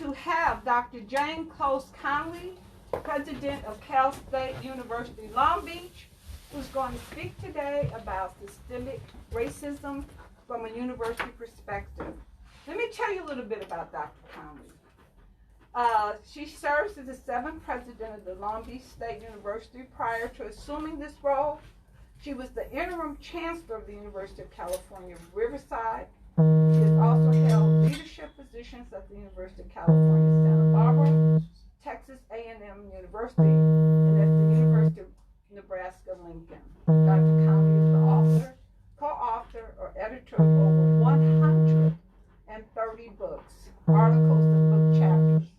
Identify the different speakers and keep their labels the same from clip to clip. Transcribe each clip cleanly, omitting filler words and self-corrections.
Speaker 1: to have Dr. Jane Close Coney, president of Cal State University Long Beach, who's going to speak today about systemic racism from a university perspective. Let me tell you a little bit about Dr. Coney. She serves as the 7th president of the Long Beach State University. Prior to assuming this role, she was the interim chancellor of the University of California, Riverside. She has also held leadership positions at the University of California, Santa Barbara, Texas A&M University, and at the University of Nebraska, Lincoln. Dr. Coney is the author, co-author, or editor of over 130 books, articles, and book chapters.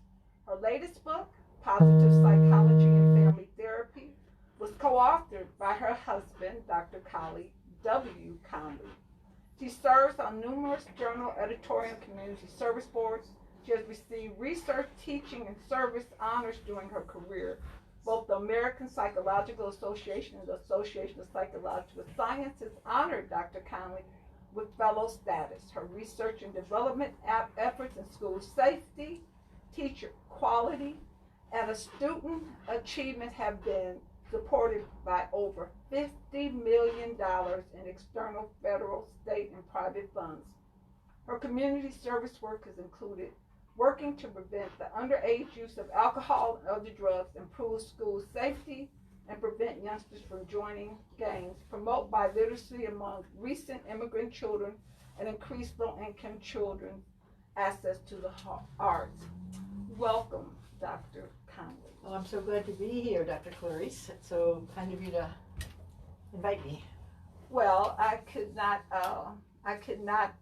Speaker 1: Her latest book, Positive Psychology and Family Therapy, was co-authored by her husband, Dr. Collie W. Coney. She serves on numerous journal, editorial, and community service boards. She has received research, teaching, and service honors during her career. Both the American Psychological Association and the Association of Psychological Sciences honored Dr. Coney with fellow status. Her research and development efforts in school safety, teacher quality, and student achievement have been supported by over $50 million in external federal, state, and private funds. Her community service work has included working to prevent the underage use of alcohol and other drugs, improve school safety, and prevent youngsters from joining gangs, promote biliteracy among recent immigrant children, and increase low-income children's access to the arts. Welcome, Dr. Coney.
Speaker 2: Well, I'm so glad to be here, Dr. Clarice. It's so kind of you to invite me.
Speaker 1: Well, I could not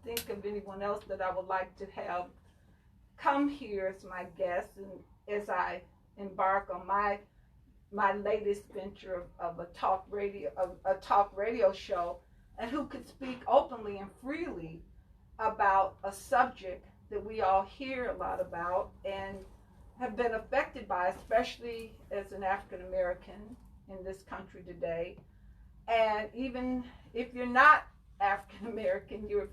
Speaker 1: think of anyone else that I would like to have come here as my guest, and as I embark on my latest venture of a talk radio show, and who could speak openly and freely about a subject that we all hear a lot about and have been affected by, especially as an African American in this country today. And even if you're not African American, you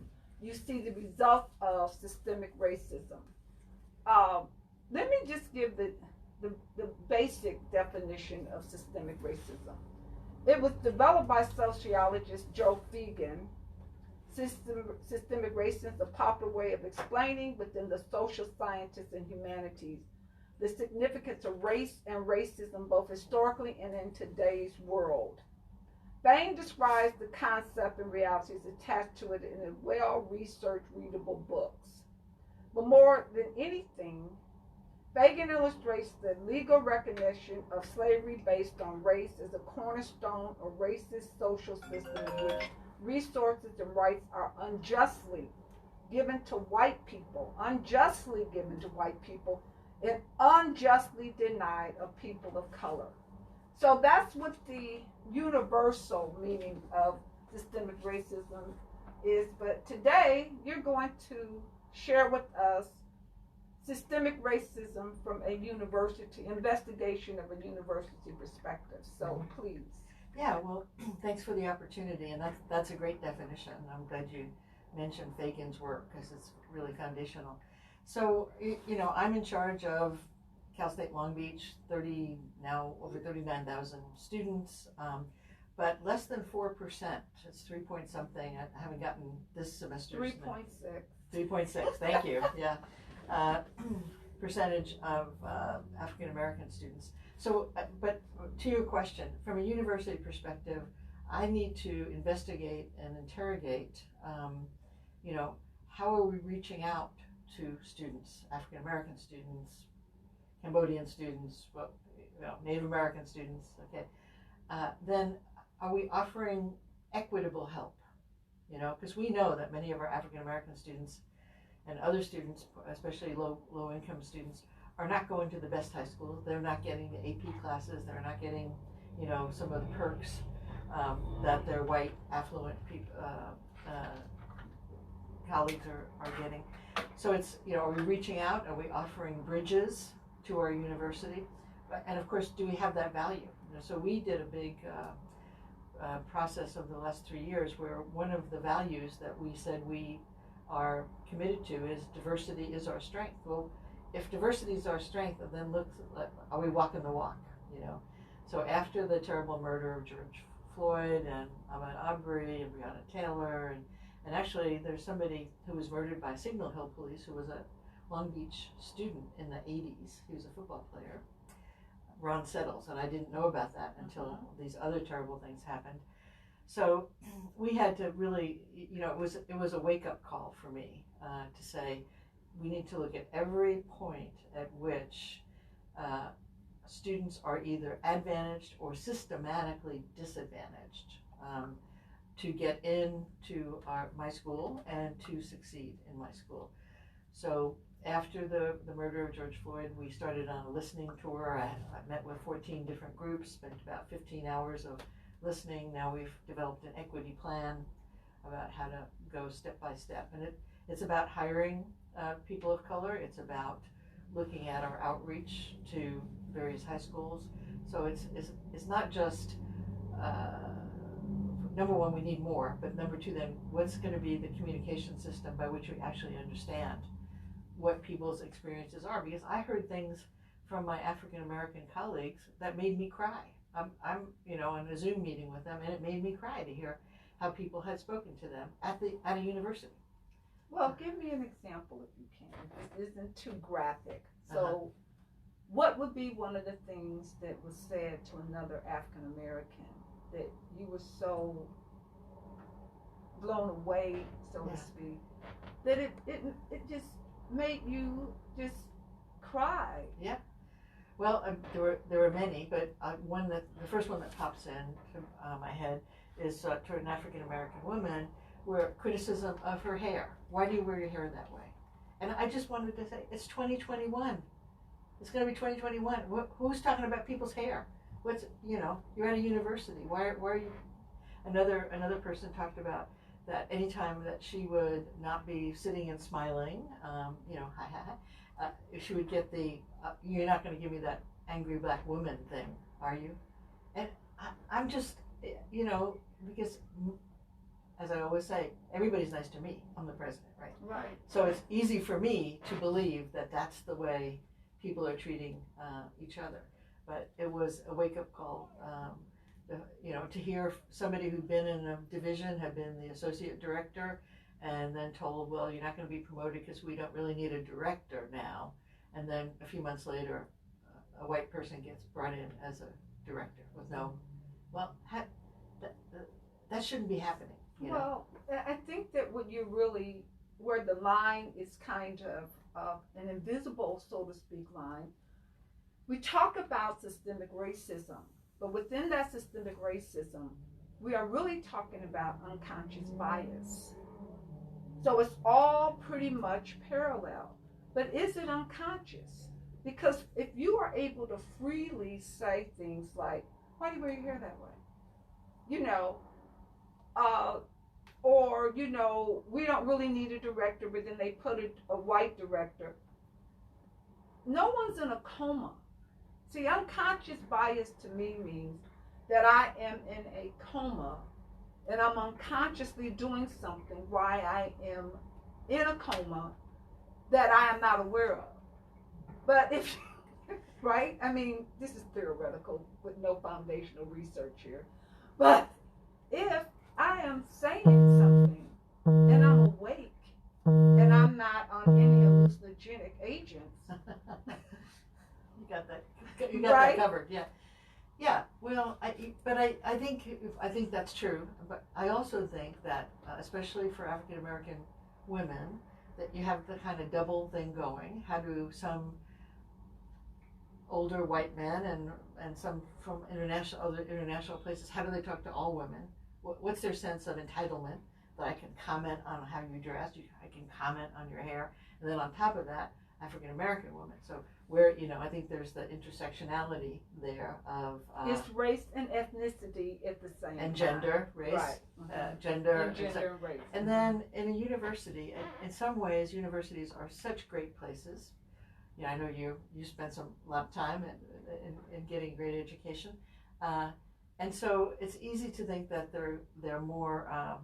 Speaker 1: see the results of systemic racism. Let me just give the basic definition of systemic racism. It was developed by sociologist Joe Fegan. Systemic racism is a popular way of explaining within the social sciences and humanities the significance of race and racism both historically and in today's world. Bain describes the concept and realities attached to it in well-researched, readable books. But more than anything, Fagan illustrates the legal recognition of slavery based on race as a cornerstone of racist social system in which resources and rights are unjustly given to white people, and unjustly denied of people of color. So that's what the universal meaning of systemic racism is. But today, you're going to share with us systemic racism from a university, investigation of a university perspective. So please.
Speaker 2: Yeah, well, thanks for the opportunity, and that's a great definition. I'm glad you mentioned Fagan's work because it's really foundational. So, I'm in charge of Cal State Long Beach, now over 39,000 students, but less than 4%, it's 3 point something, I haven't gotten this semester.
Speaker 1: 3.6.
Speaker 2: 3.6, thank you, yeah. Percentage of African American students. So, but to your question, from a university perspective, I need to investigate and interrogate, how are we reaching out to students, African American students, Cambodian students, Native American students, okay? Then are we offering equitable help? Because we know that many of our African American students and other students, especially low income students, are not going to the best high schools. They're not getting the AP classes. They're not getting, some of the perks that their white affluent colleagues are getting. So it's, are we reaching out? Are we offering bridges to our university? And of course, do we have that value? So we did a big process over the last 3 years where one of the values that we said we are committed to is diversity is our strength. Well, if diversity is our strength, then look, are we walking the walk? You know, so after the terrible murder of George Floyd and Ahmaud Arbery and Breonna Taylor, and actually there's somebody who was murdered by Signal Hill police who was a Long Beach student in the 80s. He was a football player, Ron Settles, and I didn't know about that until these other terrible things happened. So we had to really, you know, it was a wake-up call for me to say we need to look at every point at which students are either advantaged or systematically disadvantaged to get into my school and to succeed in my school. So after the murder of George Floyd, we started on a listening tour. I met with 14 different groups, spent about 15 hours of listening. Now we've developed an equity plan about how to go step by step. And it's about hiring people of color. It's about looking at our outreach to various high schools. So it's not just, number one, we need more, but number two, then what's going to be the communication system by which we actually understand what people's experiences are? Because I heard things from my African American colleagues that made me cry. I'm you know, in a Zoom meeting with them, and it made me cry to hear how people had spoken to them at a university.
Speaker 1: Well, give me an example if you can. This isn't too graphic. So what would be one of the things that was said to another African American that you were so blown away, so to speak, that it just made you just cry?
Speaker 2: Yeah. Well, there were many, but the first one that pops in to my head is toward an African American woman, where criticism of her hair. Why do you wear your hair that way? And I just wanted to say, it's 2021. It's going to be 2021. Who's talking about people's hair? What's, you know, you're at a university. Why are you? Another person talked about that anytime that she would not be sitting and smiling, you know, she would get the, you're not going to give me that angry black woman thing, are you? And I'm just, you know, because as I always say, everybody's nice to me. I'm the president, right?
Speaker 1: Right.
Speaker 2: So it's easy for me to believe that that's the way people are treating each other. But it was a wake-up call, you know, to hear somebody who'd been in a division, had been the associate director, and then told, well, you're not going to be promoted because we don't really need a director now. And then a few months later, a white person gets brought in as a director with no, well, that shouldn't be happening. You know?
Speaker 1: Well, I think that where the line is kind of an invisible, so to speak, line, we talk about systemic racism, but within that systemic racism, we are really talking about unconscious bias. So it's all pretty much parallel. But is it unconscious? Because if you are able to freely say things like, why do you wear your hair that way? You know, or, you know, we don't really need a director, but then they put a white director. No one's in a coma. See, unconscious bias to me means that I am in a coma and I'm unconsciously doing something while I am in a coma that I am not aware of. But if, right? I mean, this is theoretical with no foundational research here. But if I am saying something and I'm awake and I'm not on any hallucinogenic agents.
Speaker 2: You got that. You got
Speaker 1: right?
Speaker 2: that covered. Yeah. Yeah. Well, I think that's true. But I also think that, especially for African American women, that you have the kind of double thing going. How do some older white men and some from other international places, how do they talk to all women? What's their sense of entitlement that I can comment on how you dress, I can comment on your hair, and then on top of that, African American women. So where, you know, I think there's the intersectionality there of
Speaker 1: it's race and ethnicity at the same
Speaker 2: and
Speaker 1: time.
Speaker 2: gender, race,
Speaker 1: right.
Speaker 2: gender,
Speaker 1: and race.
Speaker 2: And then in a university, in some ways, universities are such great places. You know, I know you spent a lot of time in getting great education. And so it's easy to think that they're more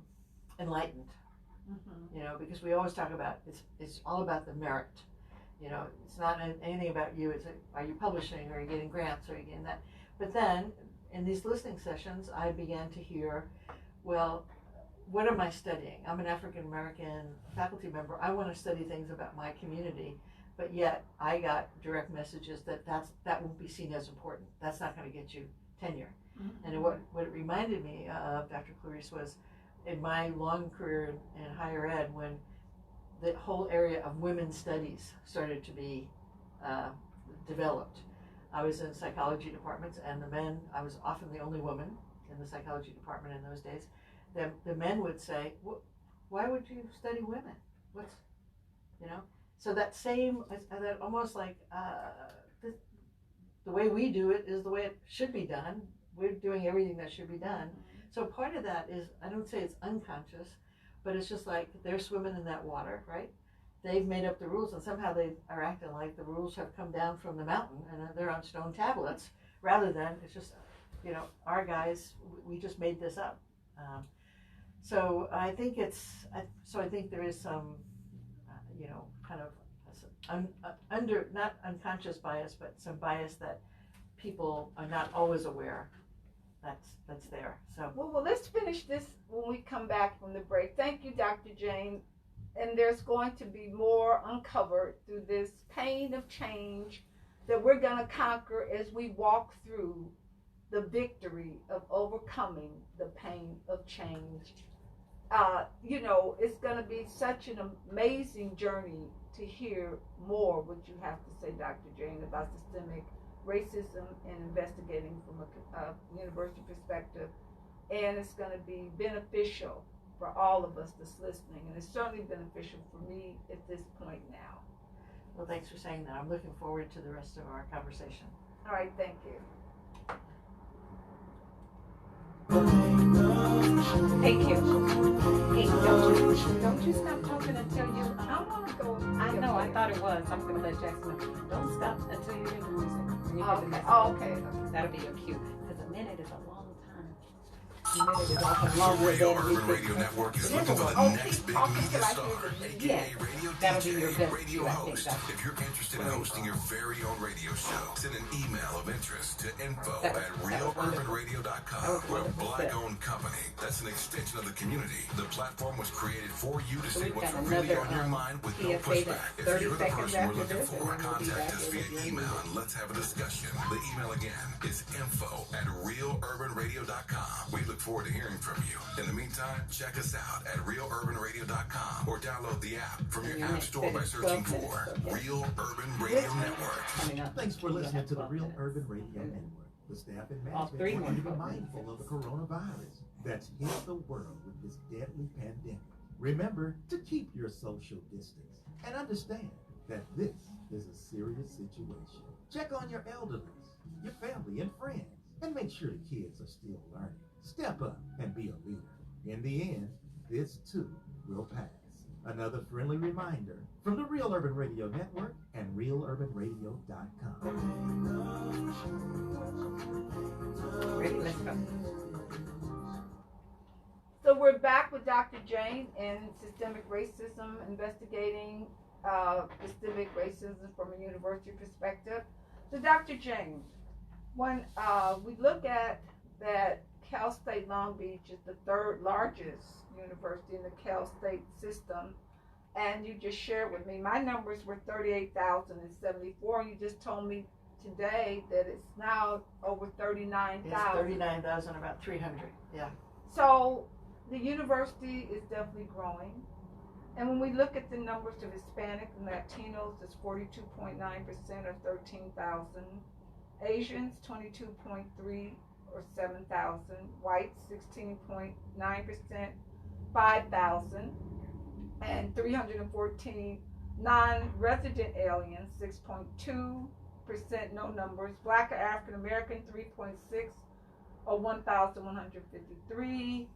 Speaker 2: enlightened, you know, because we always talk about it's all about the merit, You know, it's not anything about you. It's are you publishing, or are you getting grants, or are you getting that? But then in these listening sessions, I began to hear, well, what am I studying? I'm an African American faculty member. I want to study things about my community, but yet I got direct messages that that won't be seen as important. That's not going to get you tenure. Mm-hmm. And what it reminded me of, Dr. Clarice, was in my long career in higher ed, when the whole area of women's studies started to be developed. I was in psychology departments, and the men, I was often the only woman in the psychology department in those days. The men would say, why would you study women? What's, you know? So that same, that almost like the way we do it is the way it should be done. We're doing everything that should be done. So part of that is, I don't say it's unconscious, but it's just like they're swimming in that water, right? They've made up the rules, and somehow they are acting like the rules have come down from the mountain and they're on stone tablets, rather than it's just, you know, our guys, we just made this up. So I think I think there is some, you know, kind of not unconscious bias, but some bias that people are not always aware that's there. So
Speaker 1: well, let's finish this when we come back from the break. Thank you, Dr. Jane. And there's going to be more uncovered through this pain of change that we're going to conquer as we walk through the victory of overcoming the pain of change. You know, it's going to be such an amazing journey to hear more what you have to say, Dr. Jane, about systemic racism and investigating from a university perspective. And it's going to be beneficial for all of us that's listening. And it's certainly beneficial for me at this point now.
Speaker 2: Well, thanks for saying that. I'm looking forward to the rest of our conversation.
Speaker 1: All right, thank you.
Speaker 3: Thank you. Hey, don't you stop talking until you.
Speaker 1: I want to go.
Speaker 3: I know. I thought it was. I'm gonna let Jackson know. Don't stop until you hear the music.
Speaker 1: Okay.
Speaker 3: That'll be your cue. Because a minute is a long time.
Speaker 4: Radio Urban Radio Network is looking for the next big media star, aka radio
Speaker 3: that'll be your
Speaker 4: DJ,
Speaker 3: best
Speaker 4: radio
Speaker 3: cue, I think,
Speaker 4: host. If you're interested in hosting your very own radio show, send an email of interest to info@realurbanradio.com. We're a black-owned company that's an extension of the community. The platform was created for you to say what's really on your mind with no pushback. If you're the person we're looking for, contact us via email and let's have a discussion. The email again is info@realurbanradio.com. We look forward to hearing from you. In the meantime, check us out at realurbanradio.com or download the app from your app store by searching for Real Urban Radio Network.
Speaker 5: Thanks for listening to the Real Urban Radio Network. The staff and management want you to be mindful of the coronavirus that's hit the world with this deadly pandemic. Remember to keep your social distance and understand that this is a serious situation. Check on your elderly, your family and friends, and make sure the kids are still learning. Step up and be a leader. In the end, this too will pass. Another friendly reminder from the Real Urban Radio Network and realurbanradio.com.
Speaker 3: Ready? Let's go.
Speaker 1: So we're back with Dr. Jane and systemic racism, investigating systemic racism from a university perspective. So Dr. Jane, when we look at that, Cal State Long Beach is the third largest university in the Cal State system, and you just shared with me, my numbers were 38,074. You just told me today that it's now over 39,000.
Speaker 2: It's 39,000, about 300, yeah.
Speaker 1: So the university is definitely growing. And when we look at the numbers of Hispanic and Latinos, it's 42.9% of 13,000. Asians, 22.3 or 7,000. Whites, 16.9%, 5,000. And 314 non-resident aliens, 6.2%, no numbers. Black or African American, 3.6 or 1,153.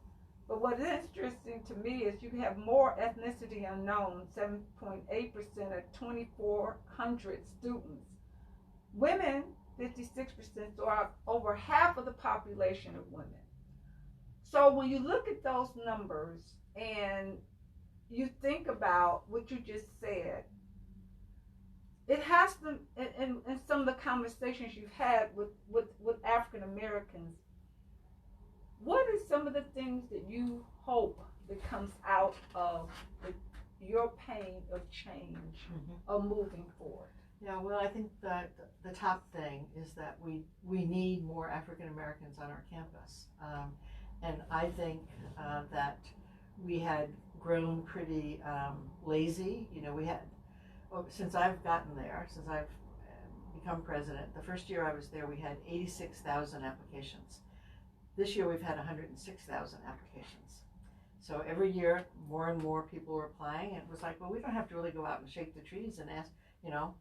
Speaker 1: But what is interesting to me is you have more ethnicity unknown, 7.8% at 2,400 students. Women, 56%, so over half of the population of women. So when you look at those numbers and you think about what you just said, it has to, in some of the conversations you've had with African Americans, what are some of the things that you hope that comes out of your pain of change of moving forward?
Speaker 2: Yeah, well, I think that the top thing is that we need more African Americans on our campus. And I think that we had grown pretty lazy. You know, we had, since I've gotten there, since I've become president, the first year I was there, we had 86,000 applications. This year we've had 106,000 applications. So every year, more and more people were applying. And it was like, well, we don't have to really go out and shake the trees and ask, you know,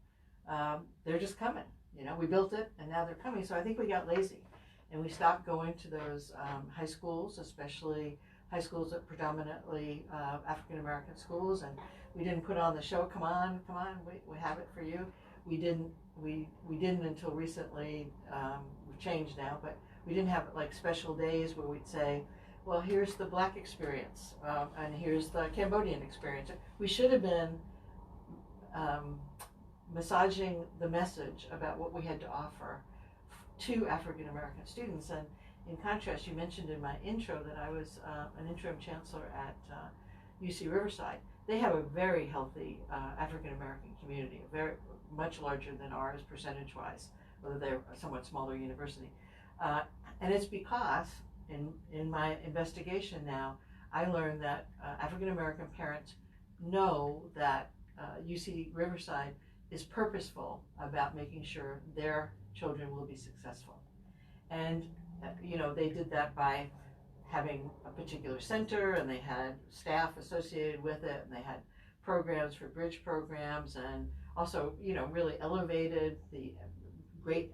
Speaker 2: they're just coming. You know, we built it and now they're coming. So I think we got lazy and we stopped going to those high schools, especially high schools that predominantly African American schools, and we didn't put on the show. Come on, we have it for you. We didn't until recently. We've changed now, but we didn't have like special days where we'd say, well, here's the Black experience and here's the Cambodian experience. We should have been massaging the message about what we had to offer to African American students. And in contrast, you mentioned in my intro that I was an interim chancellor at UC Riverside. They have a very healthy African American community, very much larger than ours percentage-wise, although they're a somewhat smaller university. And it's because in my investigation now, I learned that African American parents know that UC Riverside is purposeful about making sure their children will be successful. And you know, they did that by having a particular center, and they had staff associated with it, and they had programs for bridge programs, and also, you know, really elevated the great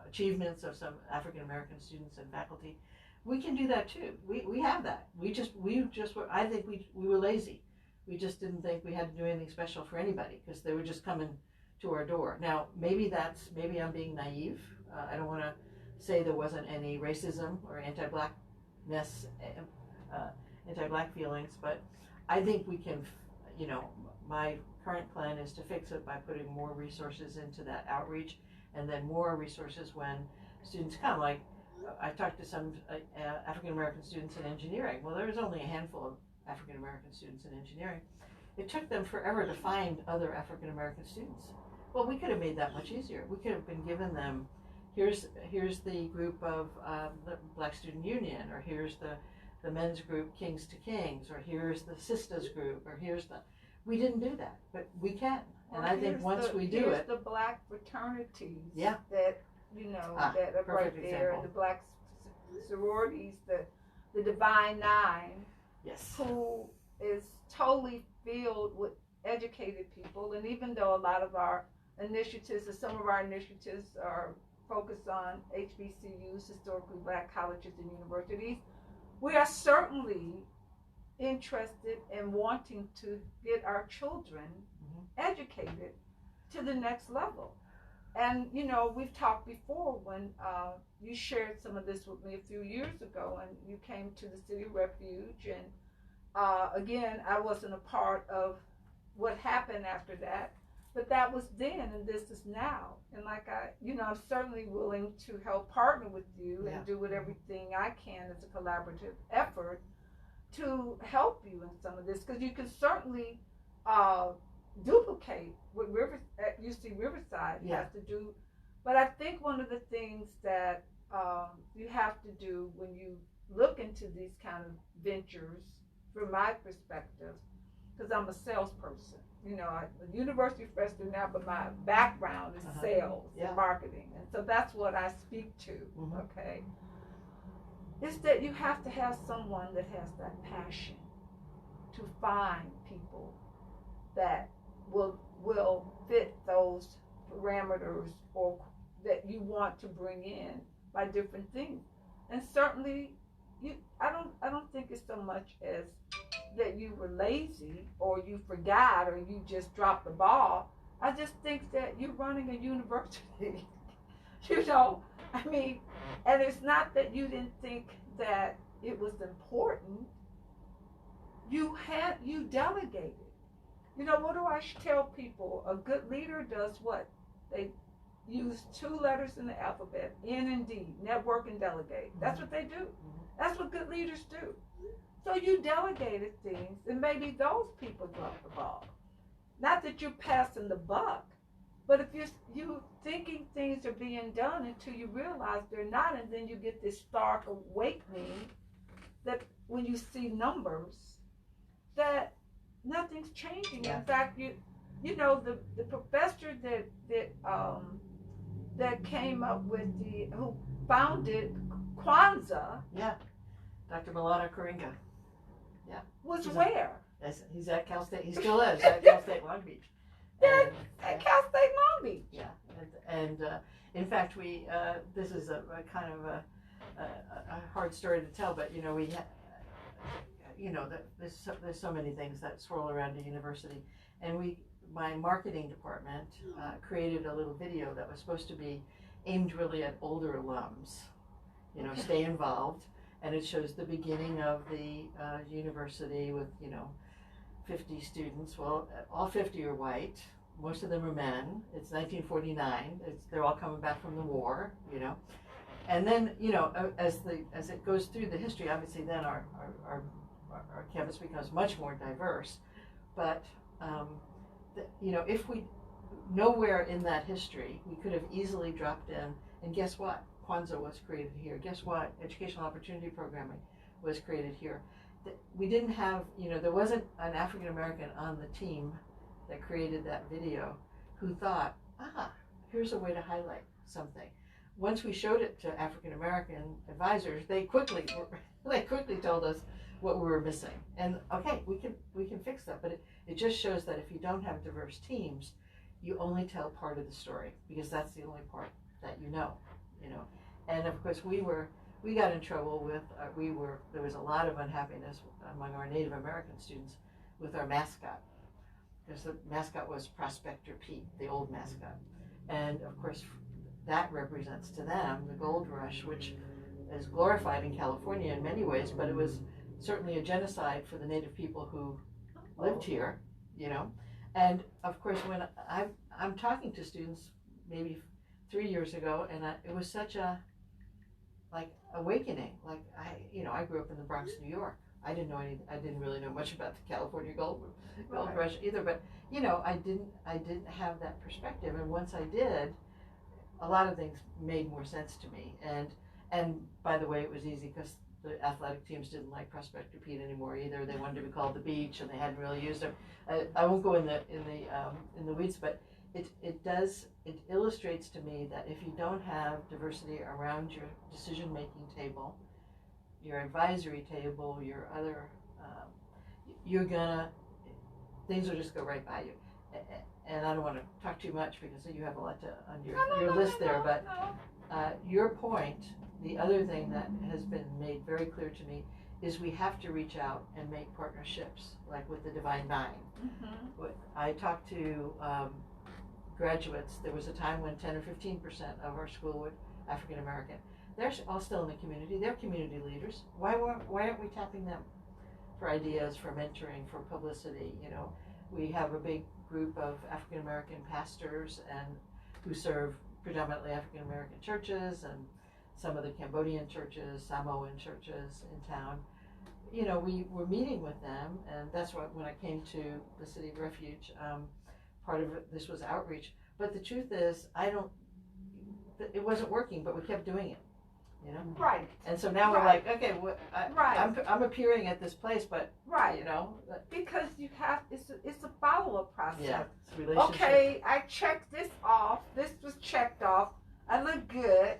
Speaker 2: achievements of some African American students and faculty. We can do that too. We have that. We just were, I think we were lazy. We just didn't think we had to do anything special for anybody because they were just coming to our door. Now, maybe I'm being naive. I don't want to say there wasn't any racism or anti-blackness, anti-black feelings, but I think we can, you know, my current plan is to fix it by putting more resources into that outreach, and then more resources when students come. Like, I talked to some African American students in engineering. Well, there was only a handful of African American students in engineering. It took them forever to find other African American students. Well, we could have made that much easier. We could have been given them, here's the group of the Black Student Union, or here's the men's group Kings to Kings, or here's the Sisters group, or we didn't do that, but we can. And I think once we do it.
Speaker 1: The Black fraternities.
Speaker 2: Yeah.
Speaker 1: That, you know, that are right there,
Speaker 2: example.
Speaker 1: the Black sororities, the Divine Nine.
Speaker 2: Yes.
Speaker 1: Who is totally filled with educated people. And even though a lot of our initiatives, or some of our initiatives are focused on HBCUs, historically Black colleges and universities, we are certainly interested in wanting to get our children educated to the next level. And, you know, we've talked before when you shared some of this with me a few years ago, and you came to the City Refuge, and again, I wasn't a part of what happened after that, but that was then, and this is now. And like I'm certainly willing to help partner with you and do everything I can as a collaborative effort to help you in some of this, because you can certainly duplicate what UC Riverside has to do. But I think one of the things that you have to do when you look into these kind of ventures, from my perspective, because I'm a salesperson, you know, I'm a university professor now, but my background is sales and marketing, and so that's what I speak to. Okay, is that you have to have someone that has that passion to find people that will fit those parameters or that you want to bring in by different things. And certainly I don't think it's so much as that you were lazy or you forgot or you just dropped the ball. I just think that you're running a university. You know, I mean, and it's not that you didn't think that it was important. You delegated. You know, what do I tell people? A good leader does what? They use 2 letters in the alphabet, N and D, network and delegate. That's what they do. That's what good leaders do. So you delegated things, and maybe those people drop the ball. Not that you're passing the buck, but if you thinking things are being done until you realize they're not, and then you get this stark awakening that when you see numbers, that nothing's changing.
Speaker 2: Yeah.
Speaker 1: In fact, you know the professor that came up with who founded Kwanzaa.
Speaker 2: Yeah, Dr. Milano Karinga. Yeah.
Speaker 1: Was where?
Speaker 2: He's at Cal State. He still is at Cal State Long Beach.
Speaker 1: Yeah, at Cal State Long Beach.
Speaker 2: Yeah, and in fact, we this is a kind of a hard story to tell, but you know there's so many things that swirl around a university, and my marketing department created a little video that was supposed to be aimed really at older alums, you know, stay involved, and it shows the beginning of the university with 50 students. Well, all 50 are white. Most of them are men. It's 1949. They're all coming back from the war, and then as it goes through the history, obviously then our campus becomes much more diverse. But if we nowhere in that history we could have easily dropped in, and guess what? Kwanzaa was created here. Guess what? Educational opportunity programming was created here. We didn't have, there wasn't an African American on the team that created that video who thought, here's a way to highlight something. Once we showed it to African American advisors, they quickly told us what we were missing. And okay, we can fix that, but it just shows that if you don't have diverse teams, you only tell part of the story, because that's the only part that you know. And of course we got in trouble with, there was a lot of unhappiness among our Native American students with our mascot, because the mascot was Prospector Pete, the old mascot. And of course that represents to them the gold rush, which is glorified in California in many ways, but it was certainly a genocide for the Native people who lived here, And of course when I'm talking to students maybe 3 years ago, and it was such a awakening. I grew up in the Bronx, New York. I didn't really know much about the California gold rush either, but I didn't have that perspective. And once I did, a lot of things made more sense to me. And by the way, it was easy because the athletic teams didn't like Prospector Pete anymore either. They wanted to be called the Beach, and they hadn't really used him. I won't go in the weeds, but it illustrates to me that if you don't have diversity around your decision-making table, your advisory table, your other, things will just go right by you. And I don't want to talk too much because you have a lot on your list there, but your point, the other thing that has been made very clear to me is we have to reach out and make partnerships, like with the Divine Nine. Mm-hmm. I talked to graduates. There was a time when 10 or 15% of our school were African American. They're all still in the community. They're community leaders. Why aren't we tapping them for ideas, for mentoring, for publicity? We have a big group of African American pastors who serve predominantly African American churches and some of the Cambodian churches, Samoan churches in town. We were meeting with them, and that's why when I came to the City of Refuge, part of this was outreach. But the truth is, it wasn't working, but we kept doing it.
Speaker 1: Right.
Speaker 2: And so now we're like, okay, I'm appearing at this place, but
Speaker 1: right, because you have it's a follow-up process.
Speaker 2: Yeah, it's a relationship.
Speaker 1: Okay, I checked this off. This was checked off. I look good.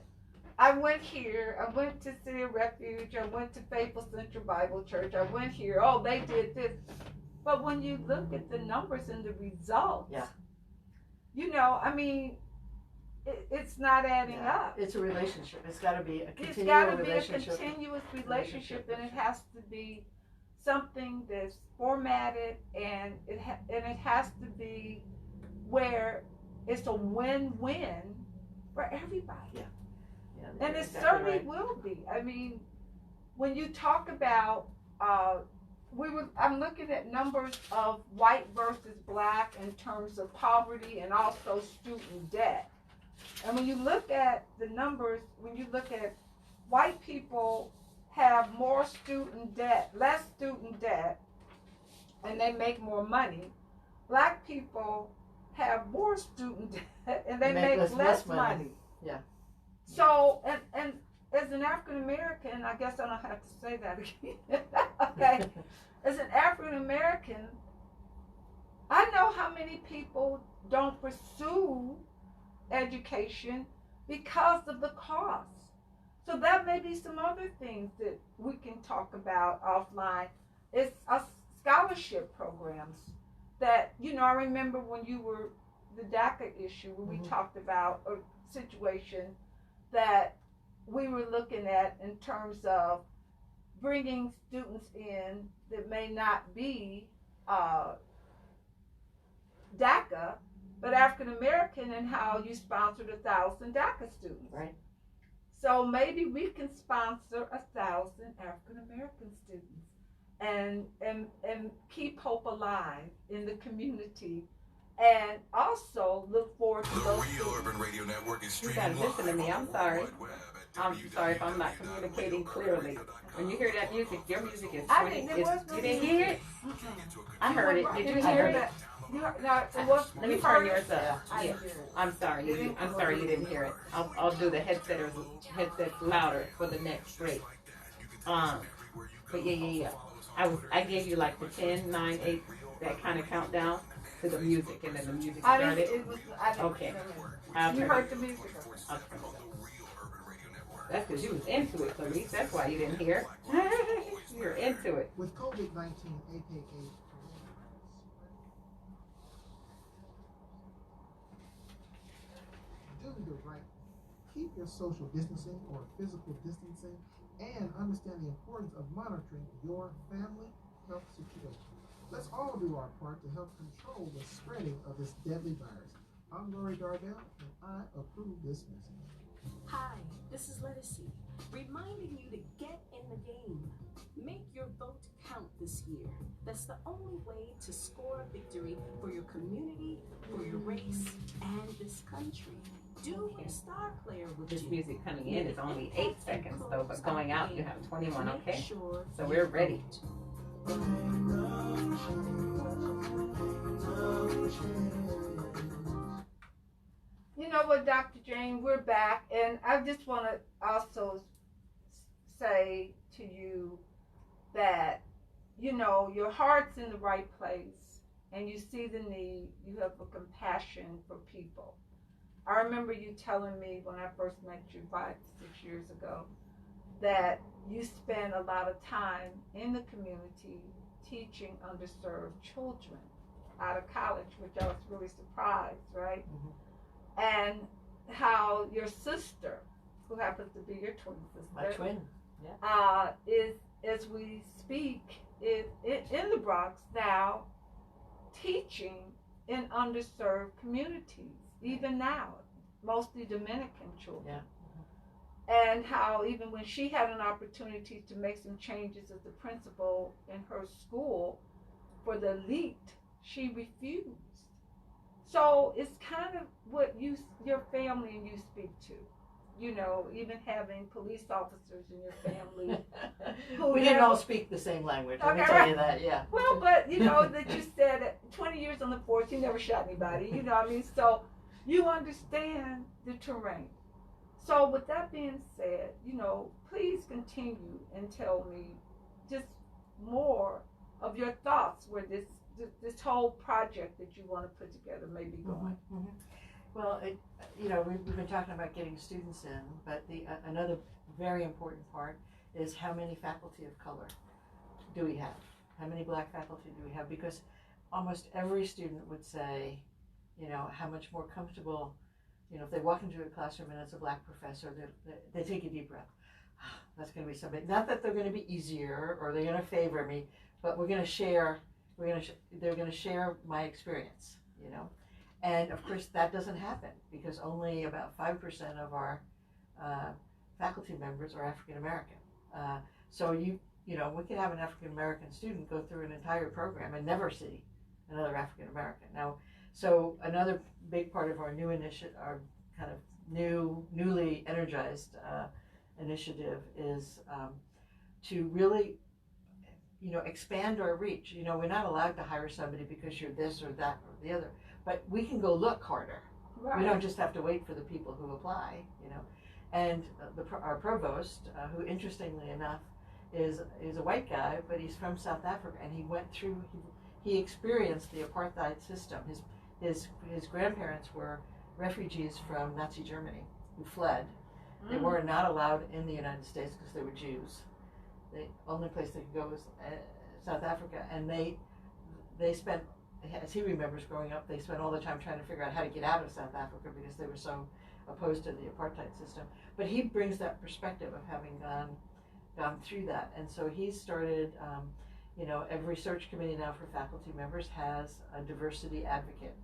Speaker 1: I went here. I went to City of Refuge. I went to Faithful Central Bible Church. I went here. Oh, they did this. But when you look at the numbers and the results, it's not adding up.
Speaker 2: It's a relationship. It's got to be a continuous
Speaker 1: It's got to
Speaker 2: relationship.
Speaker 1: be a continuous relationship, and it has to be something that's formatted, and it has to be where it's a win-win for everybody. Yeah, and it certainly will be. When you talk about I'm looking at numbers of white versus black in terms of poverty and also student debt. And when you look at the numbers, when you look at white people have more student debt, less student debt, and they make more money. Black people have more student debt and they make less money.
Speaker 2: Yeah.
Speaker 1: So, and as an African American, I guess I don't have to say that again. Okay. As an African American, I know how many people don't pursue education because of the cost. So that may be some other things that we can talk about offline. It's scholarship programs that, I remember when you were the DACA issue, when we talked about a situation that we were looking at in terms of bringing students in that may not be DACA, but African American, and how you sponsored 1,000 DACA students.
Speaker 2: Right.
Speaker 1: So maybe we can sponsor 1,000 African American students and keep hope alive in the community, and also look forward to
Speaker 4: The
Speaker 1: those
Speaker 4: Real
Speaker 1: students.
Speaker 4: Urban Radio Network is
Speaker 3: You
Speaker 4: streaming
Speaker 3: gotta listen to
Speaker 4: live
Speaker 3: me.
Speaker 4: on
Speaker 3: I'm
Speaker 4: the
Speaker 3: sorry.
Speaker 4: World Wide Web at
Speaker 3: I'm sorry if I'm not communicating clearly. When you hear that music, your music is
Speaker 1: I
Speaker 3: 20.
Speaker 1: didn't- it was no
Speaker 3: You didn't
Speaker 1: music.
Speaker 3: hear it? I heard it. Did you
Speaker 1: Didn't
Speaker 3: hear
Speaker 1: hear
Speaker 3: it?
Speaker 1: that.
Speaker 3: Let me
Speaker 1: you
Speaker 3: turn
Speaker 1: heard
Speaker 3: yours
Speaker 1: it?
Speaker 3: up.
Speaker 1: I
Speaker 3: Yeah.
Speaker 1: didn't hear it.
Speaker 3: I'm sorry. I'm sorry you didn't hear it. I'll do the headsets louder for the next break. But yeah. I gave you like the 10, 9, 8, that kind of countdown to the music, and then the music
Speaker 1: I
Speaker 3: started.
Speaker 1: didn't
Speaker 3: Okay.
Speaker 1: hear it.
Speaker 3: I'll
Speaker 1: You
Speaker 3: turn
Speaker 1: heard
Speaker 3: it.
Speaker 1: the music.
Speaker 3: I'll turn it up. That's because you was into it, Clarice. That's why you didn't hear it. You're into it.
Speaker 5: With COVID-19, aka do the right. Keep your social distancing or physical distancing, and understand the importance of monitoring your family health situation. Let's all do our part to help control the spreading of this deadly virus. I'm Lori Darnell, and I approve this message.
Speaker 6: Hi, this is Lettuce, reminding you to get in the game. Make your vote count this year. That's the only way to score a victory for your community, for your race, and this country. Do what a star player would
Speaker 3: This
Speaker 6: do.
Speaker 3: music coming in is only 8 seconds though, but going out you have 21,
Speaker 6: Make
Speaker 3: okay?
Speaker 6: sure
Speaker 3: So we're ready.
Speaker 1: You know what, Dr. Jane, we're back, and I just want to also say to you that, your heart's in the right place, and you see the need, you have a compassion for people. I remember you telling me when I first met you 5 to 6 years ago that you spend a lot of time in the community teaching underserved children out of college, which I was really surprised, right?
Speaker 2: Mhm.
Speaker 1: And how your sister, who happens to be your twin sister,
Speaker 2: My twin.
Speaker 1: is, as we speak, is in the Bronx now, teaching in underserved communities, even now, mostly Dominican children.
Speaker 2: Yeah.
Speaker 1: And how even when she had an opportunity to make some changes as the principal in her school for the elite, she refused. So it's kind of what your family and you speak to. Even having police officers in your family.
Speaker 2: We didn't all speak the same language. Let me tell you that. Yeah.
Speaker 1: Well, but that you said at 20 years on the force, you never shot anybody. So you understand the terrain. So with that being said, please continue and tell me just more of your thoughts where this whole project that you want to put together may be going.
Speaker 2: Mm-hmm. Well, we've been talking about getting students in, but another very important part is how many faculty of color do we have? How many black faculty do we have? Because almost every student would say, how much more comfortable, if they walk into a classroom and it's a black professor, they take a deep breath. That's going to be somebody. Not that they're going to be easier or they're going to favor me, but we're going to share. They're going to share my experience, And of course, that doesn't happen because only about 5% of our faculty members are African American. So you know, we could have an African American student go through an entire program and never see another African American. Now, so another big part of our new initiative, our kind of newly energized initiative is to really, you know, expand our reach. You know, we're not allowed to hire somebody because you're this or that or the other, but we can go look harder.
Speaker 1: Right.
Speaker 2: We don't just have to wait for the people who apply, you know. And our provost, who interestingly enough is a white guy, but he's from South Africa, and he went through, he experienced the apartheid system. His grandparents were refugees from Nazi Germany who fled. They were not allowed in the United States because they were Jews. The only place they could go was South Africa, and they spent, as he remembers growing up, they spent all the time trying to figure out how to get out of South Africa because they were so opposed to the apartheid system. But he brings that perspective of having gone through that, and so he started, you know, every search committee now for faculty members has a diversity advocate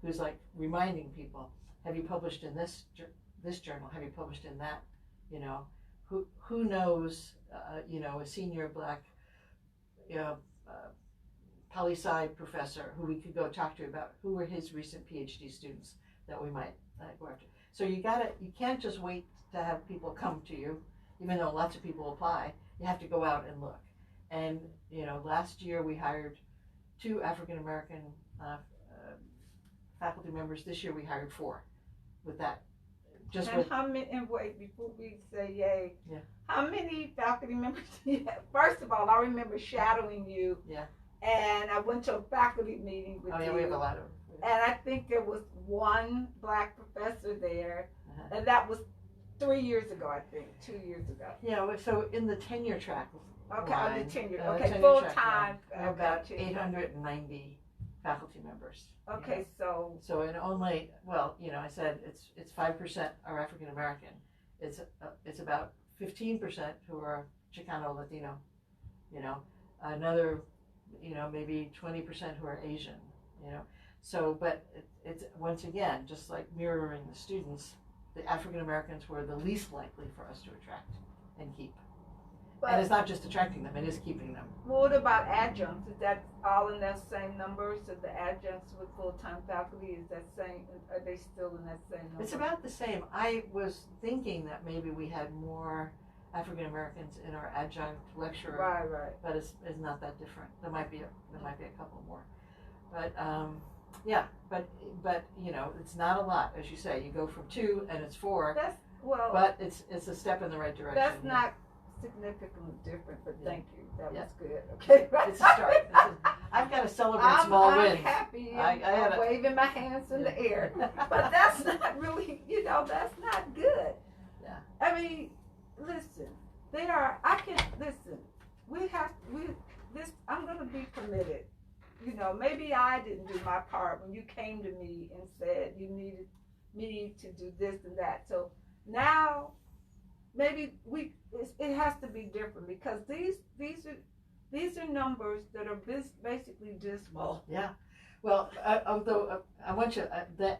Speaker 2: who's like reminding people, have you published in this journal? Have you published in that? You know, who knows, you know, a senior black, you know, poli-sci professor who we could go talk to about who were his recent PhD students that we might go after. So you can't just wait to have people come to you, even though lots of people apply. You have to go out and look. And, you know, last year we hired 2 African American faculty members. This year we hired 4 with that.
Speaker 1: How many, and wait, before we say yay,
Speaker 2: yeah.
Speaker 1: How many faculty members do you have? First of all, I remember shadowing you.
Speaker 2: Yeah.
Speaker 1: And I went to a faculty meeting with you.
Speaker 2: Oh, yeah, we have a lot of.
Speaker 1: And I think there was one black professor there, and that was 3 years ago, I think, 2 years ago.
Speaker 2: Yeah, so in the tenure track.
Speaker 1: Okay,
Speaker 2: line,
Speaker 1: on the tenure.
Speaker 2: tenure
Speaker 1: Okay, full
Speaker 2: track
Speaker 1: time.
Speaker 2: line, we have about 890 faculty members.
Speaker 1: Okay,
Speaker 2: you know? So in only, well, you know, I said it's 5% are African American. It's about 15% who are Chicano Latino. You know, another, you know, maybe 20% who are Asian. You know, so but it's once again just like mirroring the students. The African Americans were the least likely for us to attract and keep. And it's not just attracting them, it is keeping them.
Speaker 1: What about adjuncts? Is that all in that same number? So the adjuncts with full-time faculty, is that same? Are they still in that same number?
Speaker 2: It's about the same. I was thinking that maybe we had more African Americans in our adjunct lecturer.
Speaker 1: Right.
Speaker 2: But it's not that different. There might be a couple more. But yeah, but you know, it's not a lot, as you say. You go from 2 and it's 4. But it's a step in the right direction.
Speaker 1: That's not significantly different, but thank you. That was good.
Speaker 2: Okay, it's a start. I've got to celebrate small wins.
Speaker 1: I'm happy.
Speaker 2: I'm
Speaker 1: waving my hands in the air, but that's not really, you know, that's not good.
Speaker 2: Yeah.
Speaker 1: I mean, listen. I'm going to be committed. You know, maybe I didn't do my part when you came to me and said you needed me to do this and that. So now, maybe it has to be different because these are numbers that are basically dismal.
Speaker 2: Yeah. Well, although I want you,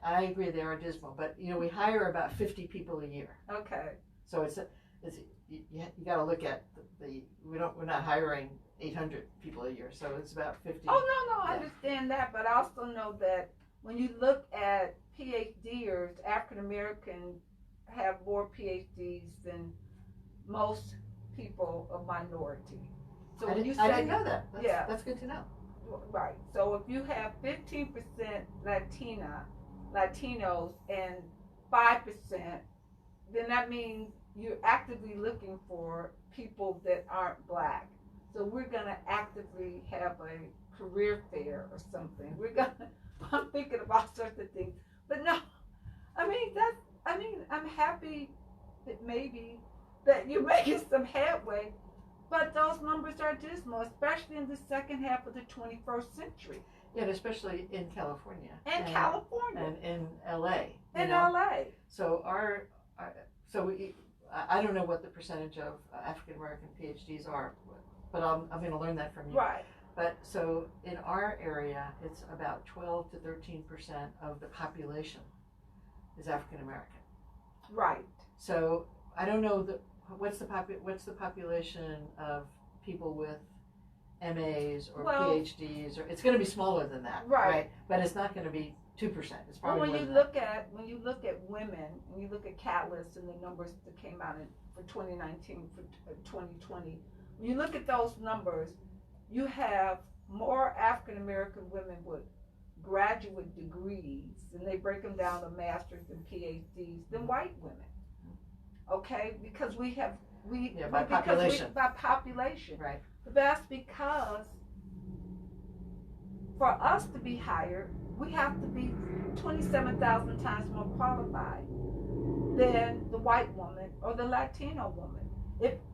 Speaker 2: I agree they are dismal, but you know we hire about 50 people a year.
Speaker 1: Okay.
Speaker 2: So you got to look at we're not hiring 800 people a year, so it's about 50.
Speaker 1: Oh no, I understand that, but I also know that when you look at PhDers, African American have more PhDs than most people of minority. So
Speaker 2: I didn't know that. That's good to know.
Speaker 1: Right. So if you have 15% Latinos and 5%, then that means you're actively looking for people that aren't black. So we're gonna actively have a career fair or something. I'm thinking of all sorts of things. But no, I'm happy that maybe that you're making some headway, but those numbers are dismal, especially in the second half of the 21st century.
Speaker 2: Yeah, especially in California.
Speaker 1: And
Speaker 2: in LA.
Speaker 1: LA.
Speaker 2: So I don't know what the percentage of African American PhDs are, but I'm going to learn that from you.
Speaker 1: Right.
Speaker 2: But so in our area, it's about 12 to 13% of the population is African American.
Speaker 1: Right.
Speaker 2: So I don't know what's the population of people with MAs or
Speaker 1: Well,
Speaker 2: PhDs, or it's going to be smaller than that,
Speaker 1: right?
Speaker 2: But it's not going to be 2%. It's probably
Speaker 1: Well,
Speaker 2: more
Speaker 1: when
Speaker 2: than
Speaker 1: you look at women, and you look at Catalyst and the numbers that came out for 2019, for 2020, when you look at those numbers, you have more African American women with graduate degrees, and they break them down to masters and PhDs, than white women. Okay, because
Speaker 2: by population.
Speaker 1: By population,
Speaker 2: right?
Speaker 1: But that's because for us to be hired, we have to be 27,000 times more qualified than the white woman or the Latino woman.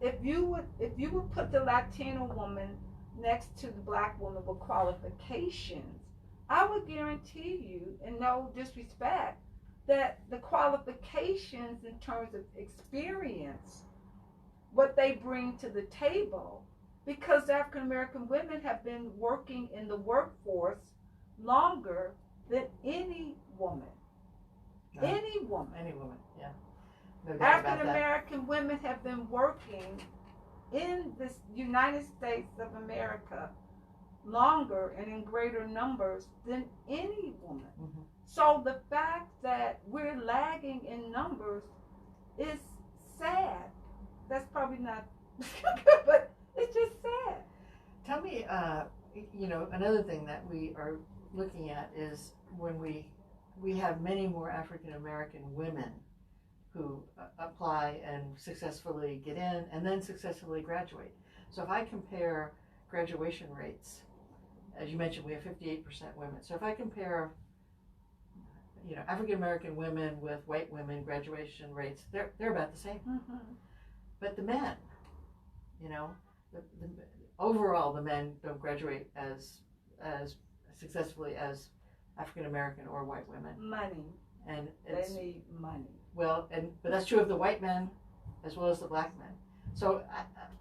Speaker 1: If you would put the Latino woman next to the black woman with qualifications, I would guarantee you, and no disrespect, that the qualifications in terms of experience, what they bring to the table, because African American women have been working in the workforce longer than any woman.
Speaker 2: No.
Speaker 1: Any woman,
Speaker 2: yeah. No doubt about
Speaker 1: African
Speaker 2: that.
Speaker 1: American women have been working in this United States of America longer and in greater numbers than any woman.
Speaker 2: Mm-hmm.
Speaker 1: So the fact that we're lagging in numbers is sad. That's probably not good, but it's just sad.
Speaker 2: Tell me, another thing that we are looking at is when we have many more African American women who apply and successfully get in and then successfully graduate. So if I compare graduation rates, as you mentioned, we have 58% women. So if I compare, African American women with white women graduation rates, they're about the same.
Speaker 1: Mm-hmm.
Speaker 2: But the men, overall, the men don't graduate as successfully as African American or white women.
Speaker 1: Money.
Speaker 2: And
Speaker 1: they need money.
Speaker 2: Well, but that's true of the white men as well as the black men. So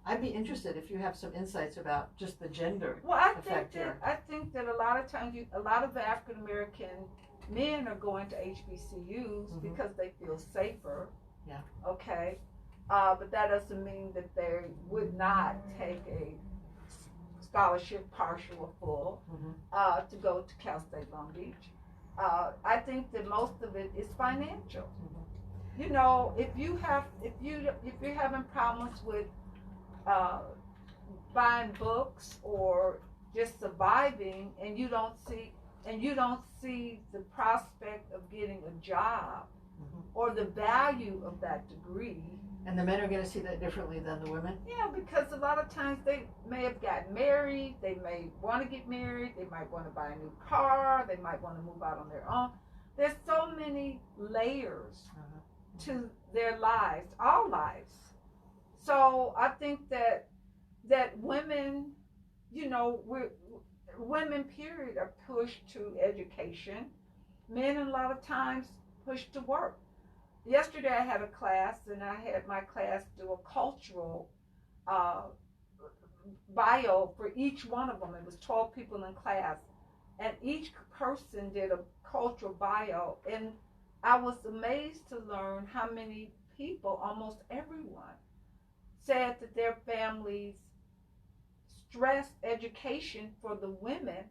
Speaker 2: I'd be interested if you have some insights about just the gender effect here.
Speaker 1: I think that a lot of times, a lot of African American men are going to HBCUs
Speaker 2: Mm-hmm.
Speaker 1: because they feel safer.
Speaker 2: Yeah.
Speaker 1: Okay. But that doesn't mean that they would not take a scholarship, partial or full,
Speaker 2: Mm-hmm.
Speaker 1: To go to Cal State Long Beach. I think that most of it is financial.
Speaker 2: Mm-hmm.
Speaker 1: If you're having problems with buying books or just surviving, and you don't see the prospect of getting a job
Speaker 2: Mm-hmm.
Speaker 1: or the value of that degree.
Speaker 2: And the men are going to see that differently than the women?
Speaker 1: Yeah, because a lot of times they may have gotten married, they may want to get married, they might want to buy a new car, they might want to move out on their own. There's so many layers to their lives, all lives. So I think that women, women period are pushed to education. Men a lot of times pushed to work. Yesterday I had a class, and I had my class do a cultural bio for each one of them. It was 12 people in class, and each person did a cultural bio, and I was amazed to learn how many people, almost everyone, said that their families stressed education for the women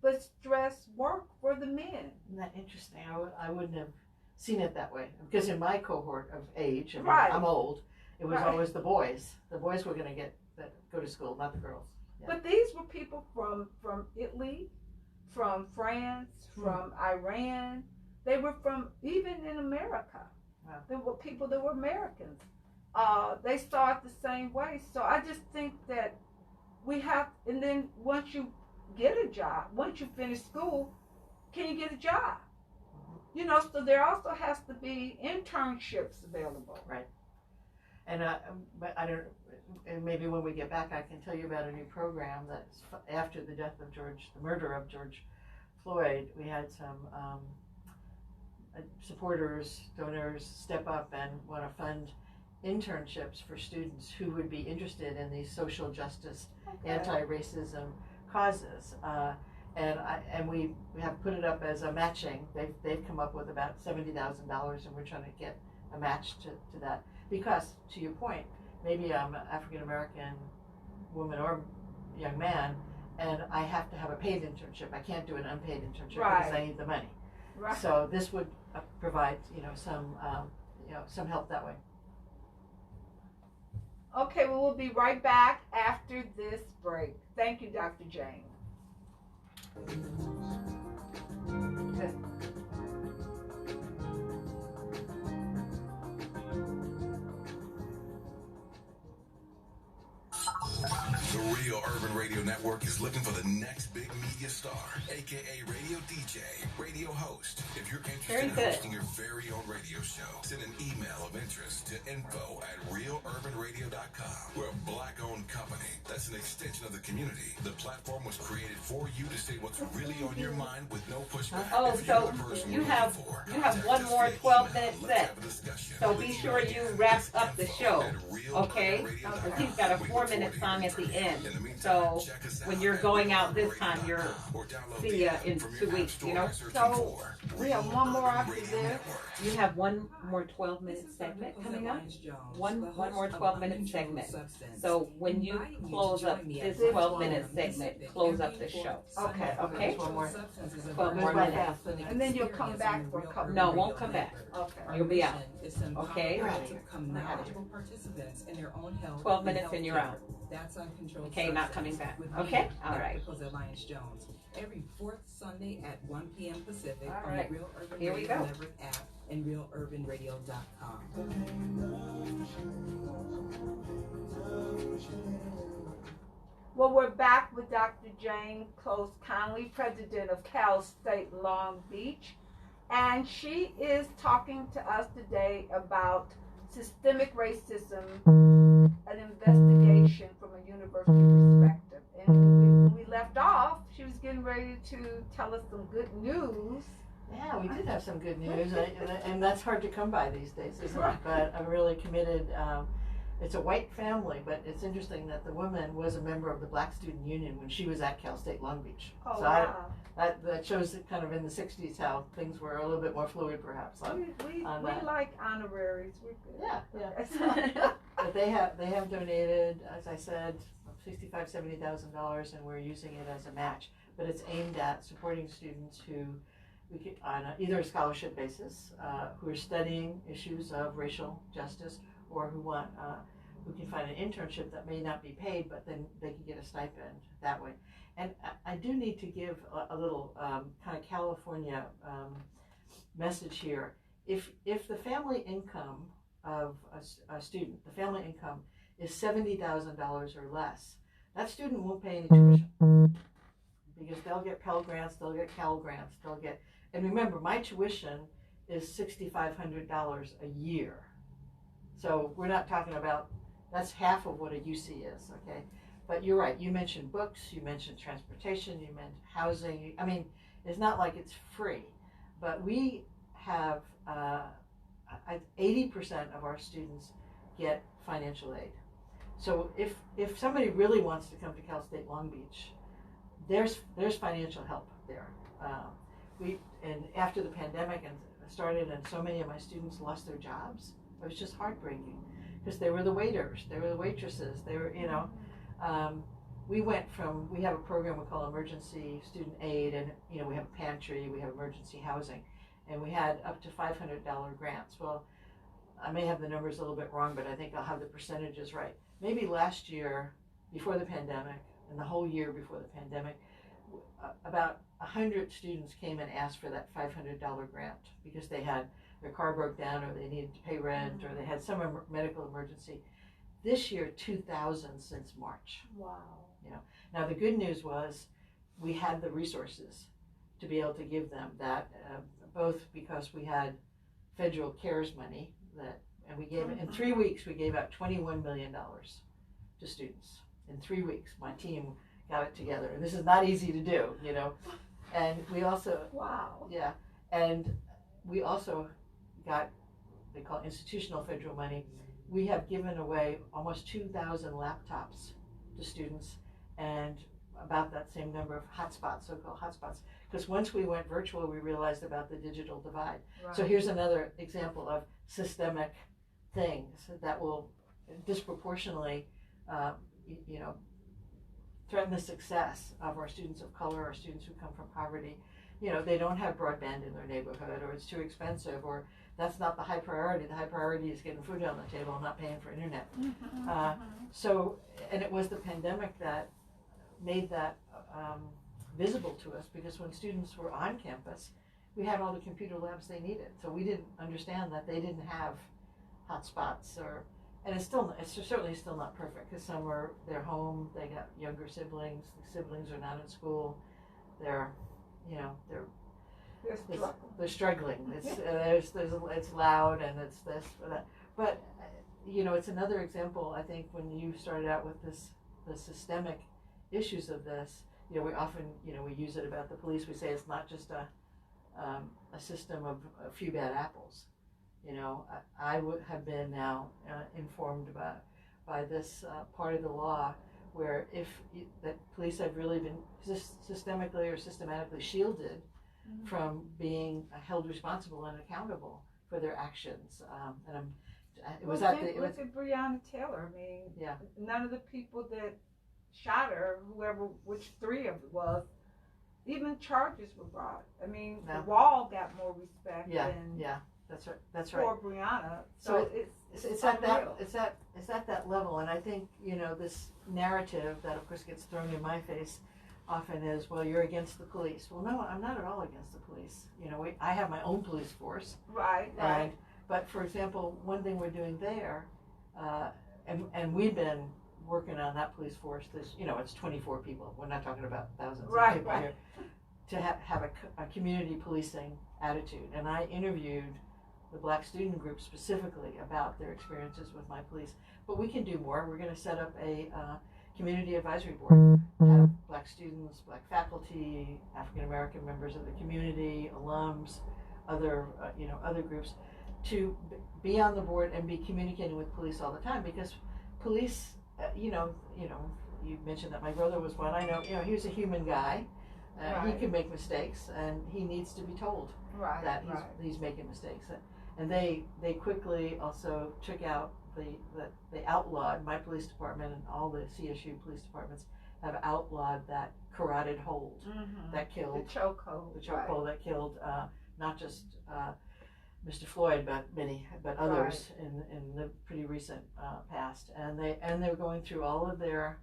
Speaker 1: but stressed work for the men.
Speaker 2: Isn't that interesting? I wouldn't have seen it that way, because in my cohort of age,
Speaker 1: Right.
Speaker 2: I'm old, it was
Speaker 1: Right.
Speaker 2: always the boys. The boys were going to go to school, not the girls. Yeah.
Speaker 1: But these were people from Italy, from France, from Iran. They were from, even in America.
Speaker 2: Wow.
Speaker 1: There were people that were Americans. They saw it the same way. So I just think that we have, and then once you get a job, once you finish school, can you get a job? So there also has to be internships available.
Speaker 2: Right. And but I don't. And maybe when we get back, I can tell you about a new program that's after the murder of George Floyd. We had some supporters, donors step up and want to fund internships for students who would be interested in these social justice, anti-racism causes. And we have put it up as a matching. They've come up with about $70,000, and we're trying to get a match to that. Because, to your point, maybe I'm African American woman or young man, and I have to have a paid internship. I can't do an unpaid internship
Speaker 1: Right.
Speaker 2: because I need the money.
Speaker 1: Right.
Speaker 2: So this would provide, some help that way.
Speaker 1: Okay, well, we'll be right back after this break. Thank you, Dr. Jane.
Speaker 2: Good.
Speaker 4: The Real Urban Radio Network is looking for the next big media star, aka radio DJ, radio host. If you're interested in hosting your very own radio show, send an email of interest to info@realurbanradio.com. We're a black-owned company that's an extension of the community. The platform was created for you to say what's really on your mind with no pushback.
Speaker 3: Oh, so you have one more 12-minute set. So be sure you wrap up the show, okay? Because he's got a 4-minute song at the end. So when you're going out this time, you're see ya in 2 weeks, you know?
Speaker 1: So we have one more after this.
Speaker 3: You have one more 12-minute segment coming up? One more 12-minute segment. So when you close up this 12-minute segment, close up the show.
Speaker 1: Okay.
Speaker 3: Okay?
Speaker 2: 12 more.
Speaker 3: 12 more minutes.
Speaker 1: And then you'll come back for a couple.
Speaker 3: No, won't come back.
Speaker 1: Okay.
Speaker 3: You'll be out. Okay? 12 minutes and you're out.
Speaker 7: That's uncontrolled.
Speaker 3: Okay, not coming back. Okay? All right.
Speaker 7: Because Alliance Jones. Every fourth Sunday at 1 p.m. Pacific
Speaker 3: All
Speaker 7: on
Speaker 3: right.
Speaker 7: the Real Urban
Speaker 3: Here we
Speaker 7: Radio
Speaker 3: go.
Speaker 7: Network app and realurbanradio.com.
Speaker 1: Well, we're back with Dr. Jane Close Coney, president of Cal State Long Beach, and she is talking to us today about systemic racism, an investigation from a university perspective. And when we left off, she was getting ready to tell us some good news.
Speaker 2: Yeah, we did have some good news, and that's hard to come by these days, isn't it? But I'm really committed. It's a white family, but it's interesting that the woman was a member of the Black Student Union when she was at Cal State Long Beach.
Speaker 1: Oh,
Speaker 2: So
Speaker 1: wow.
Speaker 2: that shows that kind of in the 60s how things were a little bit more fluid, perhaps.
Speaker 1: We
Speaker 2: that.
Speaker 1: like honoraries. We're good.
Speaker 2: Yeah. But they have donated, as I said, $65,000-$70,000, and we're using it as a match. But it's aimed at supporting students who, on either a scholarship basis, who are studying issues of racial justice, or who can find an internship that may not be paid, but then they can get a stipend that way. And I do need to give a little kind of California message here. If the family income of a student, the family income is $70,000 or less, that student won't pay any tuition because they'll get Pell Grants, they'll get Cal Grants, and remember, my tuition is $6,500 a year. So we're not talking about, that's half of what a UC is, okay? But you're right, you mentioned books, you mentioned transportation, you mentioned housing. I mean, it's not like it's free, but we have 80% of our students get financial aid. So if somebody really wants to come to Cal State Long Beach, there's financial help there. And after the pandemic started, and so many of my students lost their jobs, it was just heartbreaking because they were the waiters, they were the waitresses, they were, we have a program we call Emergency Student Aid, and we have a pantry, we have emergency housing, and we had up to $500 grants. Well, I may have the numbers a little bit wrong, but I think I'll have the percentages right. Maybe last year, before the pandemic, and the whole year before the pandemic, about 100 students came and asked for that $500 grant because they had their car broke down, or they needed to pay rent, or they had some medical emergency. This year, 2,000 since March.
Speaker 1: Wow.
Speaker 2: Now the good news was we had the resources to be able to give them that, both because we had federal CARES money and we gave in 3 weeks we gave out $21 million to students. In 3 weeks, my team got it together, and this is not easy to do, And we also and we also got, they call institutional federal money. We have given away almost 2,000 laptops to students, and about that same number of hotspots, so-called hotspots. Because once we went virtual, we realized about the digital divide. Right. So here's another example of systemic things that will disproportionately, threaten the success of our students of color, our students who come from poverty. You know, they don't have broadband in their neighborhood, or it's too expensive, or that's not the high priority. The high priority is getting food on the table and not paying for internet. So, and it was the pandemic that made that visible to us, because when students were on campus, we had all the computer labs they needed. So we didn't understand that they didn't have hotspots, and it's certainly still not perfect, because they're home, they got younger siblings, the siblings are not in school, they're struggling. It's loud, and it's this or that. But you know, it's another example. I think when you started out with the systemic issues of this, you know, we often, you know, we use it about the police. We say it's not just a system of a few bad apples. You know, I would have been now informed by this part of the law where that police have really been systemically or systematically shielded from being held responsible and accountable for their actions.
Speaker 1: Look at Breonna Taylor. I mean,
Speaker 2: yeah.
Speaker 1: None of the people that shot her, which three of it was, even charges were brought. I mean, the wall got more respect than
Speaker 2: that's right.
Speaker 1: Poor Breonna.
Speaker 2: So it's at that level, and I think, you know, this narrative that of course gets thrown in my face often is, well, you're against the police. Well, no, I'm not at all against the police. You know, I have my own police force.
Speaker 1: Right.
Speaker 2: But for example, one thing we're doing there, and we've been working on that police force. It's 24 people. We're not talking about thousands of people here. To have a community policing attitude, and I interviewed the Black student group specifically about their experiences with my police. But we can do more. We're going to set up a community advisory board, have Black students, Black faculty, African American members of the community, alums, other groups, to be on the board and be communicating with police all the time, because police, you mentioned that my brother was one. I know, he was a human guy. He can make mistakes, and he needs to be told that he's making mistakes. And they quickly also took out they outlawed, my police department and all the CSU police departments have outlawed that carotid hold that killed,
Speaker 1: the chokehold
Speaker 2: that killed not just Mr. Floyd, but others in the pretty recent past. And they're going through all of their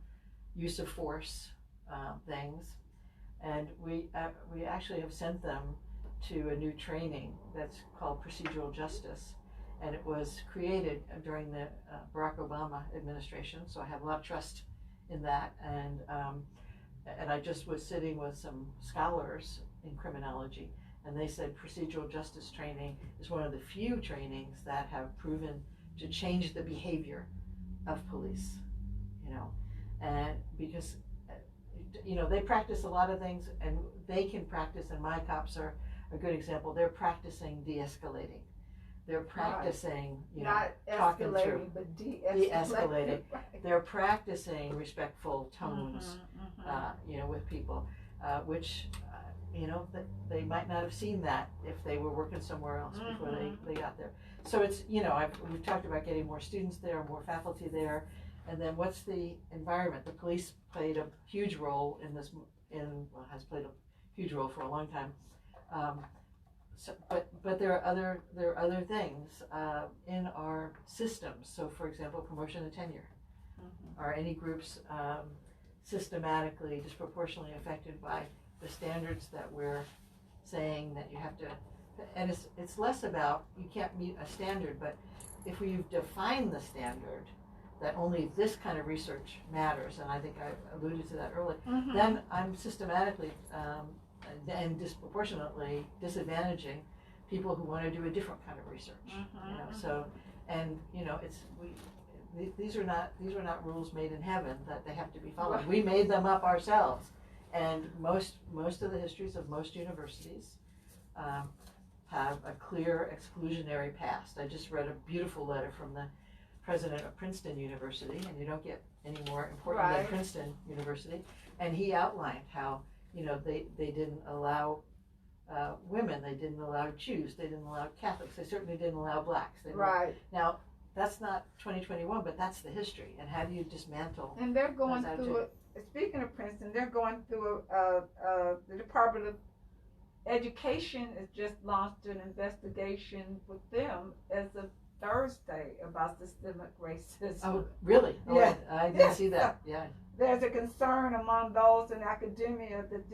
Speaker 2: use of force things. And we actually have sent them to a new training that's called procedural justice, and it was created during the Barack Obama administration. So I have a lot of trust in that, and I just was sitting with some scholars in criminology, and they said procedural justice training is one of the few trainings that have proven to change the behavior of police. And because they practice a lot of things, and they can practice, and my cops are a good example. They're practicing de-escalating. They're practicing,
Speaker 1: not
Speaker 2: talking
Speaker 1: escalating,
Speaker 2: through,
Speaker 1: but de-escalating.
Speaker 2: They're practicing respectful tones, with people, which, they might not have seen that if they were working somewhere else before they got there. So it's, we've talked about getting more students there, more faculty there. And then what's the environment? The police played a huge role in this, has played a huge role for a long time. But there are other things in our systems. So, for example, promotion and tenure. Are any groups systematically, disproportionately affected by the standards that we're saying that you have to? And it's less about you can't meet a standard, but if we've defined the standard that only this kind of research matters, and I think I alluded to that earlier, then I'm systematically and disproportionately disadvantaging people who want to do a different kind of research. So, and these are not rules made in heaven that they have to be followed. We made them up ourselves, and most of the histories of most universities have a clear exclusionary past. I just read a beautiful letter from the president of Princeton University, and you don't get any more important than Princeton University, and he outlined how they didn't allow women, they didn't allow Jews, they didn't allow Catholics, they certainly didn't allow blacks. Now that's not 2021, but that's the history. And how do you dismantle?
Speaker 1: And they're going through speaking of Princeton, they're going through the Department of Education has just launched an investigation with them as of Thursday about systemic racism.
Speaker 2: Oh, really? Oh,
Speaker 1: Yeah.
Speaker 2: I didn't see that. Yeah.
Speaker 1: There's a concern among those in academia that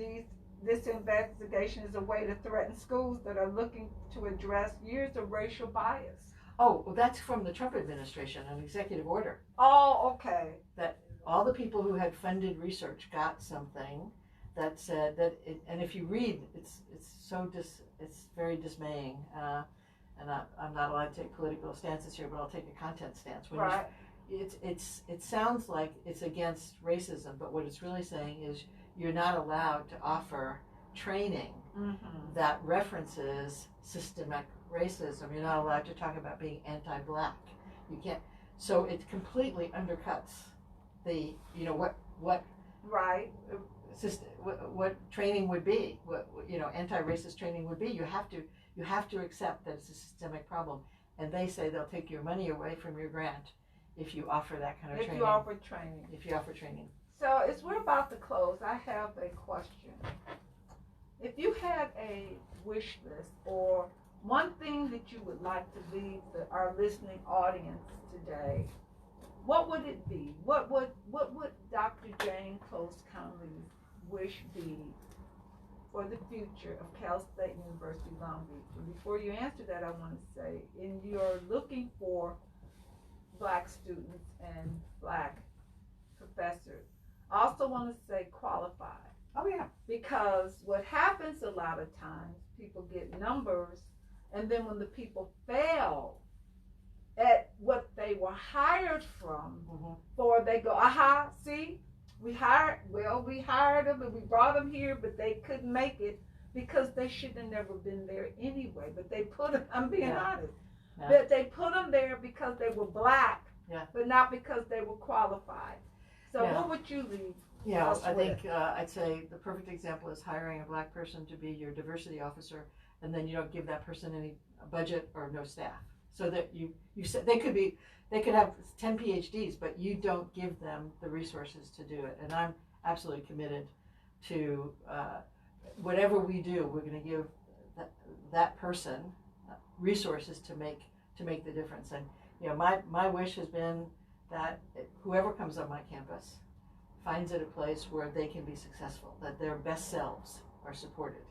Speaker 1: this investigation is a way to threaten schools that are looking to address years of racial bias.
Speaker 2: Oh, well, that's from the Trump administration, an executive order.
Speaker 1: Oh, okay.
Speaker 2: That all the people who had funded research got something that said that, and if you read, it's very dismaying. And I'm not allowed to take political stances here, but I'll take a content stance. When
Speaker 1: Right.
Speaker 2: It sounds like it's against racism, but what it's really saying is you're not allowed to offer training that references systemic racism. You're not allowed to talk about being anti-black. You can't. So it completely undercuts the, what
Speaker 1: Right.
Speaker 2: what training would be, what anti-racist training would be. You have to accept that it's a systemic problem, and they say they'll take your money away from your grant if you offer that kind of training.
Speaker 1: If you offer training.
Speaker 2: If you offer training.
Speaker 1: So as we're about to close, I have a question. If you had a wish list or one thing that you would like to leave our listening audience today, what would it be? What would Dr. Jane Close Coney's wish be for the future of Cal State University Long Beach? And before you answer that, I want to say, in your looking for Black students and Black professors, I also want to say qualified.
Speaker 2: Oh yeah.
Speaker 1: Because what happens a lot of times, people get numbers, and then when the people fail at what they were hired from, or they go, aha, see, we hired them and we brought them here, but they couldn't make it because they should have never been there anyway. But they put them, I'm being honest, but they put them there because they were Black, but not because they were qualified. So what would you leave?
Speaker 2: Yeah, I think I'd say the perfect example is hiring a Black person to be your diversity officer, and then you don't give that person any budget or no staff. So that you said they could have 10 PhDs, but you don't give them the resources to do it. And I'm absolutely committed to whatever we do, we're going to give that person resources to make the difference. And my wish has been that whoever comes on my campus finds it a place where they can be successful, that their best selves are supported.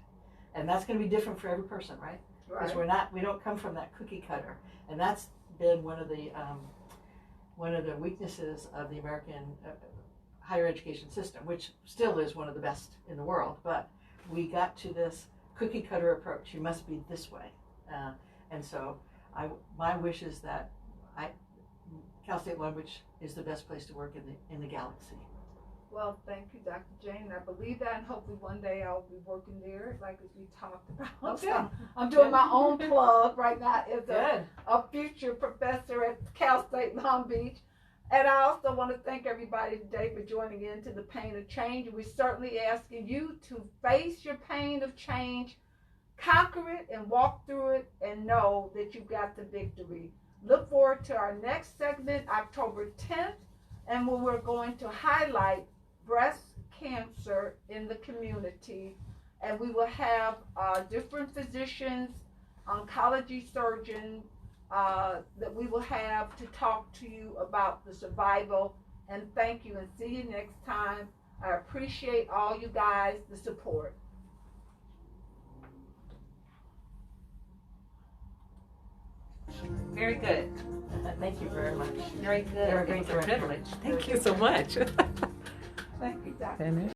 Speaker 2: And that's going to be different for every person, right? Because we don't come from that cookie cutter, and that's been one of the weaknesses of the American higher education system, which still is one of the best in the world. But we got to this cookie cutter approach. You must be this way, and so my wish is that Cal State Long Beach is the best place to work in the galaxy.
Speaker 1: Well, thank you, Dr. Jane. I believe that, and hopefully one day I'll be working there, like as we talked about.
Speaker 2: Okay.
Speaker 1: So I'm doing my own plug right now as a future professor at Cal State Long Beach. And I also want to thank everybody today for joining in to the Pain of Change. We're certainly asking you to face your pain of change, conquer it, and walk through it, and know that you've got the victory. Look forward to our next segment, October 10th, and when we're going to highlight breast cancer in the community, and we will have different physicians, oncology surgeons that we will have to talk to you about the survival. And thank you, and see you next time. I appreciate all you guys, the support.
Speaker 3: Very good.
Speaker 2: Thank you very much.
Speaker 3: Very good.
Speaker 2: You're a great
Speaker 3: It's a
Speaker 2: director.
Speaker 3: privilege. Thank you so much.
Speaker 1: Thank you, Dr.